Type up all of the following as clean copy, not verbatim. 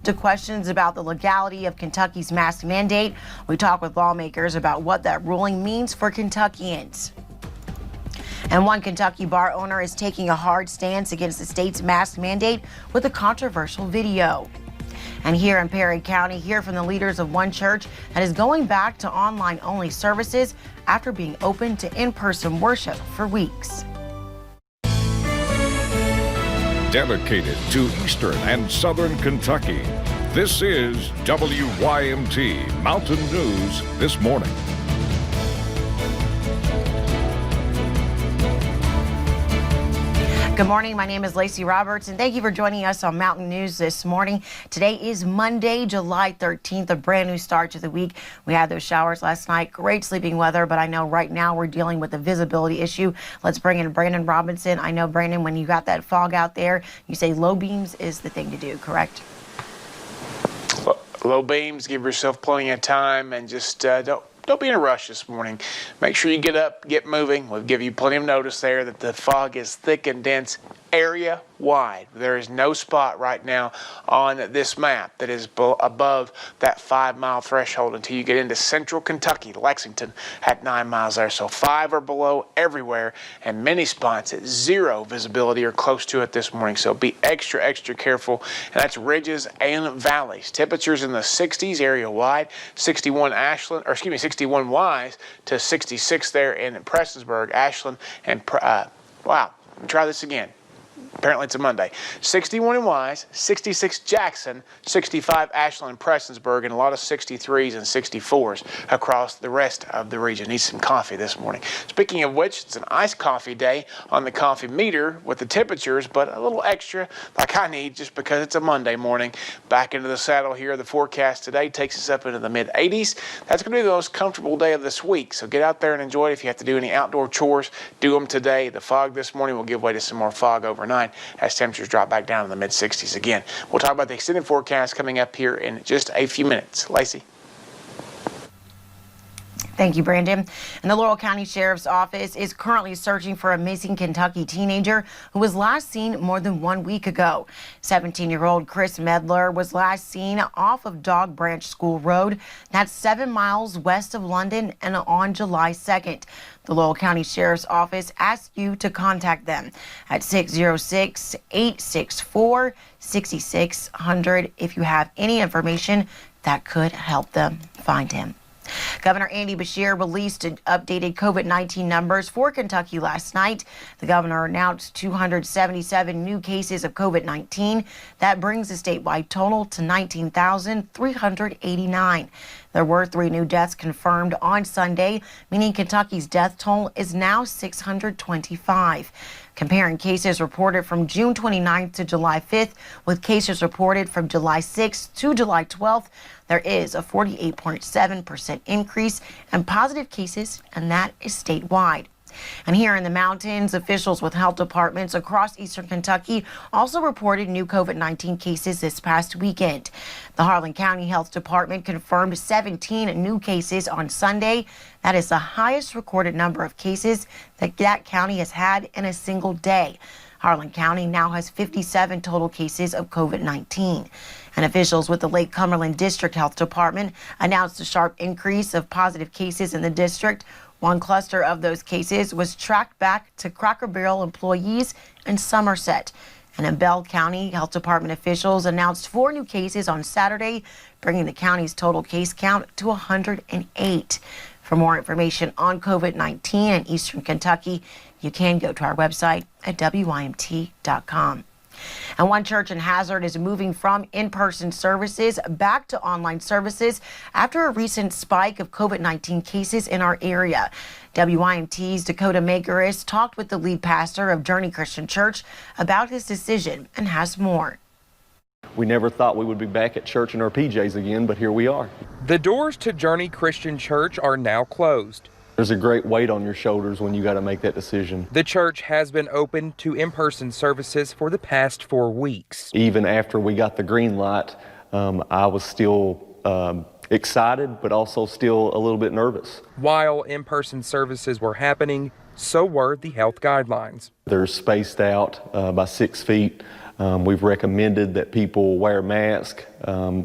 To questions about the legality of Kentucky's mask mandate, we talk with lawmakers about what that ruling means for Kentuckians. And one Kentucky bar owner is taking a hard stance against the state's mask mandate with a controversial video. And here in Perry County, hear from the leaders of one church that is going back to online-only services after being open to in-person worship for weeks. Dedicated to Eastern and Southern Kentucky, this is WYMT Mountain News This Morning. Good morning. My name is Lacey Roberts, and thank you for joining us on Mountain News This Morning. Today is Monday, July 13th, a brand new start to the week. We had those showers last night, great sleeping weather, but I know right now we're dealing with a visibility issue. Let's bring in Brandon Robinson. I know, Brandon, when you got that fog out there, you say low beams is the thing to do, correct? Low beams, give yourself plenty of time, and just don't be in a rush this morning. Make sure you get up, get moving. We'll give you plenty of notice there that the fog is thick and dense area wide. There is no spot right now on this map that is above that 5-mile threshold until you get into central Kentucky, Lexington at 9 miles there. So 5 or below everywhere, and many spots at 0 visibility or close to it this morning. So be extra, extra careful. And that's ridges and valleys. Temperatures in the 60s area wide, 61 Ashland, or excuse me, 61 Wise to 66 there in Prestonsburg, Ashland, and wow, let me try this again. Apparently it's a Monday. 61 in Wise, 66 Jackson, 65 Ashland and Prestonsburg, and a lot of 63s and 64s across the rest of the region. Need some coffee this morning. Speaking of which, it's an iced coffee day on the coffee meter with the temperatures, but a little extra like I need just because it's a Monday morning. Back into the saddle here. The forecast today takes us up into the mid-80s. That's going to be the most comfortable day of this week, so get out there and enjoy it. If you have to do any outdoor chores, do them today. The fog this morning will give way to some more fog overnight as temperatures drop back down in the mid-60s again. We'll talk about the extended forecast coming up here in just a few minutes. Lacey. Thank you, Brandon. And the Laurel County Sheriff's Office is currently searching for a missing Kentucky teenager who was last seen more than 1 week ago. 17-year-old Chris Medler was last seen off of Dog Branch School Road. That's 7 miles west of London, and on July 2nd. The Laurel County Sheriff's Office asks you to contact them at 606-864-6600 if you have any information that could help them find him. Governor Andy Beshear released updated COVID-19 numbers for Kentucky last night. The governor announced 277 new cases of COVID-19. That brings the statewide total to 19,389. There were 3 new deaths confirmed on Sunday, meaning Kentucky's death toll is now 625. Comparing cases reported from June 29th to July 5th with cases reported from July 6th to July 12th, there is a 48.7% increase in positive cases, and that is statewide. And here in the mountains, officials with health departments across eastern Kentucky also reported new COVID-19 cases this past weekend. The Harlan County Health Department confirmed 17 new cases on Sunday. That is the highest recorded number of cases that county has had in a single day. Harlan County now has 57 total cases of COVID-19. And officials with the Lake Cumberland District Health Department announced a sharp increase of positive cases in the district. One cluster of those cases was tracked back to Cracker Barrel employees in Somerset. And in Bell County, Health Department officials announced 4 new cases on Saturday, bringing the county's total case count to 108. For more information on COVID-19 in Eastern Kentucky, you can go to our website at WYMT.com. And one church in Hazard is moving from in-person services back to online services after a recent spike of COVID-19 cases in our area. WYMT's Dakota Makeris talked with the lead pastor of Journey Christian Church about his decision and has more. We never thought we would be back at church in our PJs again, but here we are. The doors to Journey Christian Church are now closed. There's a great weight on your shoulders when you got to make that decision. The church has been open to in-person services for the past 4 weeks. Even after we got the green light, I was still excited, but also still a little bit nervous. While in-person services were happening, so were the health guidelines. They're spaced out by 6 feet. We've recommended that people wear masks.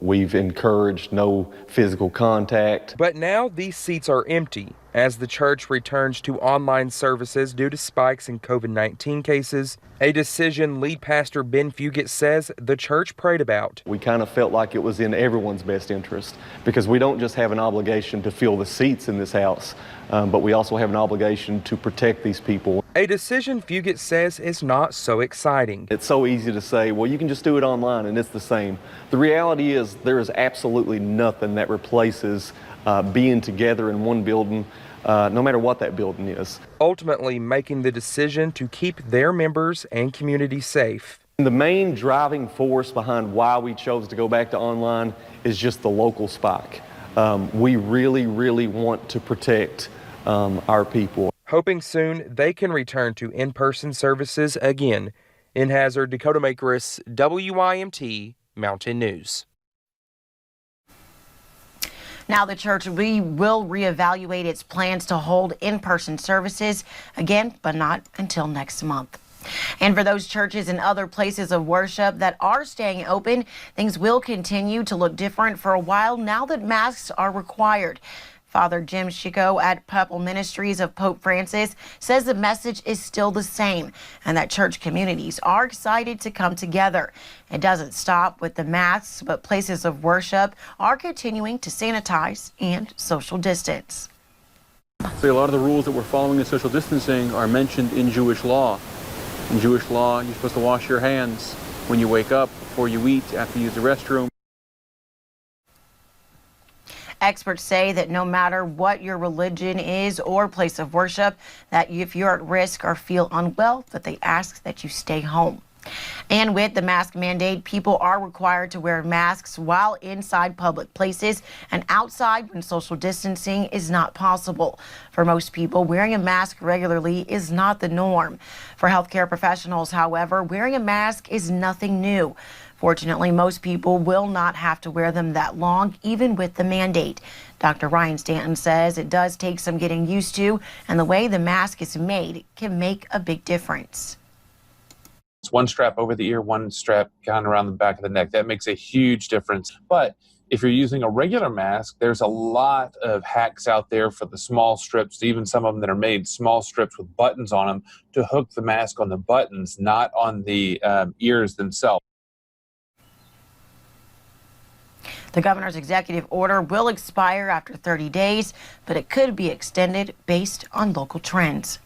We've encouraged no physical contact. But now these seats are empty as the church returns to online services due to spikes in COVID-19 cases, a decision lead pastor Ben Fugit says the church prayed about. We kind of felt like it was in everyone's best interest because we don't just have an obligation to fill the seats in this house, but we also have an obligation to protect these people. A decision Fugit says is not so exciting. It's so easy to say, well, you can just do it online and it's the same. The reality is there is absolutely nothing that replaces being together in one building, no matter what that building is. Ultimately making the decision to keep their members and community safe. The main driving force behind why we chose to go back to online is just the local spike. We really want to protect our people. Hoping soon they can return to in-person services again. In Hazard, Dakota Makris, WYMT Mountain News. Now the church will reevaluate its plans to hold in-person services again, but not until next month. And for those churches and other places of worship that are staying open, things will continue to look different for a while now that masks are required. Father Jim Chico at Papal Ministries of Pope Francis says the message is still the same and that church communities are excited to come together. It doesn't stop with the masks, but places of worship are continuing to sanitize and social distance. So a lot of the rules that we're following in social distancing are mentioned in Jewish law. In Jewish law, you're supposed to wash your hands when you wake up, before you eat, after you use the restroom. Experts say that no matter what your religion is or place of worship, that if you're at risk or feel unwell, that they ask that you stay home. And with the mask mandate, people are required to wear masks while inside public places and outside when social distancing is not possible. For most people, wearing a mask regularly is not the norm. For healthcare professionals, however, wearing a mask is nothing new. Fortunately, most people will not have to wear them that long, even with the mandate. Dr. Ryan Stanton says it does take some getting used to, and the way the mask is made can make a big difference. It's one strap over the ear, one strap kind of around the back of the neck. That makes a huge difference. But if you're using a regular mask, there's a lot of hacks out there for the small strips, even some of them that are made small strips with buttons on them to hook the mask on the buttons, not on the ears themselves. The governor's executive order will expire after 30 days, but it could be extended based on local trends.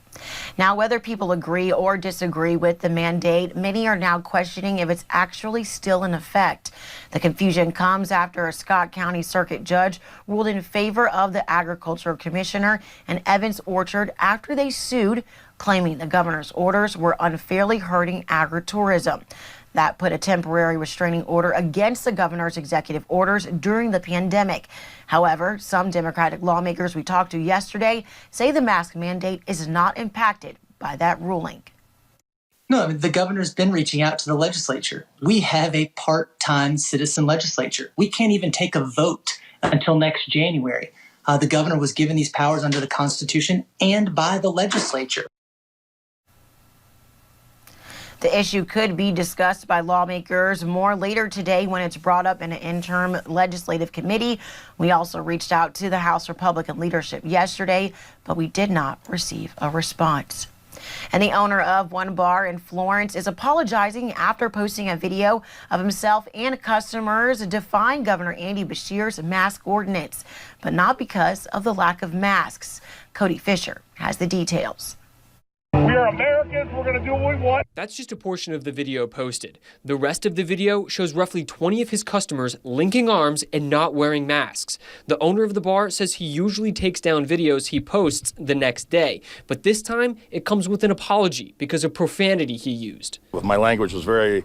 Now, whether people agree or disagree with the mandate, many are now questioning if it's actually still in effect. The confusion comes after a Scott County Circuit judge ruled in favor of the agricultural commissioner and Evans Orchard after they sued, claiming the governor's orders were unfairly hurting agritourism. That put a temporary restraining order against the governor's executive orders during the pandemic. However, some Democratic lawmakers we talked to yesterday say the mask mandate is not impacted by that ruling. No, I mean, the governor's been reaching out to the legislature. We have a part-time citizen legislature. We can't even take a vote until next January. The governor was given these powers under the Constitution and by the legislature. The issue could be discussed by lawmakers more later today when it's brought up in an interim legislative committee. We also reached out to the House Republican leadership yesterday, but we did not receive a response. And the owner of one bar in Florence is apologizing after posting a video of himself and customers defying Governor Andy Beshear's mask ordinance, but not because of the lack of masks. Cody Fisher has the details. We are Americans. We're going to do what we want. That's just a portion of the video posted. The rest of the video shows roughly 20 of his customers linking arms and not wearing masks. The owner of the bar says he usually takes down videos he posts the next day, but this time it comes with an apology because of profanity he used. My language was very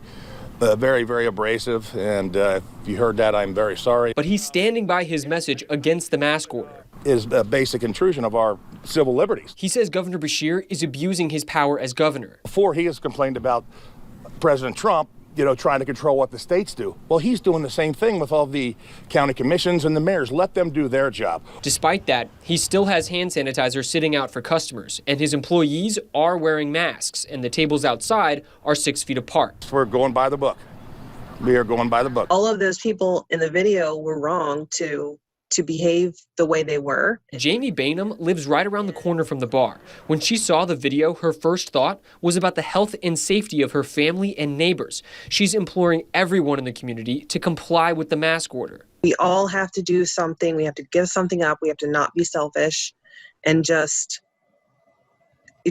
abrasive, and if you heard that, I'm very sorry. But he's standing by his message against the mask order. Is a basic intrusion of our civil liberties. He says Governor Beshear is abusing his power as governor. Before, he has complained about President Trump trying to control what the states do. Well, he's doing the same thing with all the county commissions and the mayors. Let them do their job. Despite that, he still has hand sanitizer sitting out for customers, and his employees are wearing masks, and the tables outside are 6 feet apart. We're going by the book. We are going by the book. All of those people in the video were wrong to behave the way they were. Jamie Bainham lives right around the corner from the bar. When she saw the video, her first thought was about the health and safety of her family and neighbors. She's imploring everyone in the community to comply with the mask order. We all have to do something. We have to give something up. We have to not be selfish and just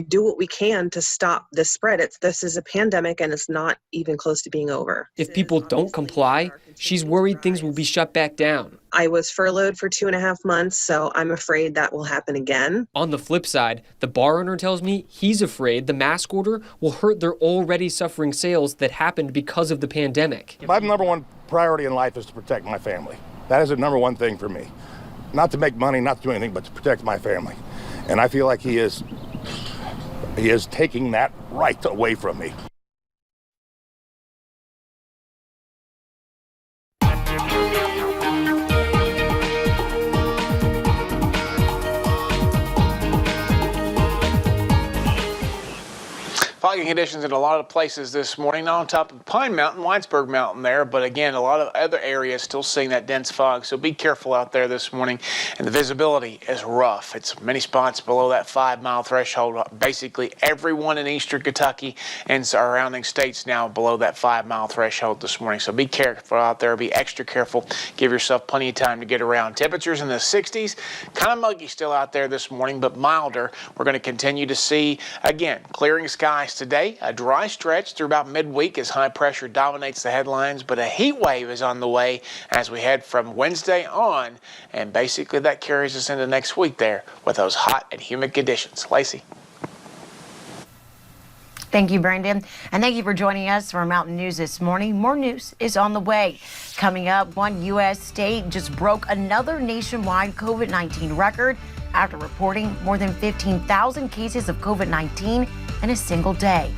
do what we can to stop this spread. This is a pandemic and it's not even close to being over. If people don't comply, she's worried things will be shut back down. I was furloughed for 2.5 months, so I'm afraid that will happen again. On the flip side, the bar owner tells me he's afraid the mask order will hurt their already suffering sales that happened because of the pandemic. My number one priority in life is to protect my family. That is the number one thing for me. Not to make money, not to do anything, but to protect my family. And I feel like he is taking that right away from me. Foggy conditions in a lot of places this morning, not on top of Pine Mountain, Whitesburg Mountain there, but again, a lot of other areas still seeing that dense fog, so be careful out there this morning. And the visibility is rough. It's many spots below that 5-mile threshold. Basically everyone in eastern Kentucky and surrounding states now below that 5-mile threshold this morning, so be careful out there. Be extra careful. Give yourself plenty of time to get around. Temperatures in the 60s, kind of muggy still out there this morning, but milder. We're going to continue to see, again, clearing skies today, a dry stretch through about midweek as high pressure dominates the headlines, but a heat wave is on the way as we head from Wednesday on, and basically that carries us into next week there with those hot and humid conditions. Lacey. Thank you, Brandon. And thank you for joining us for Mountain News this morning. More news is on the way. Coming up, one U.S. state just broke another nationwide COVID-19 record after reporting more than 15,000 cases of COVID-19 in a single day.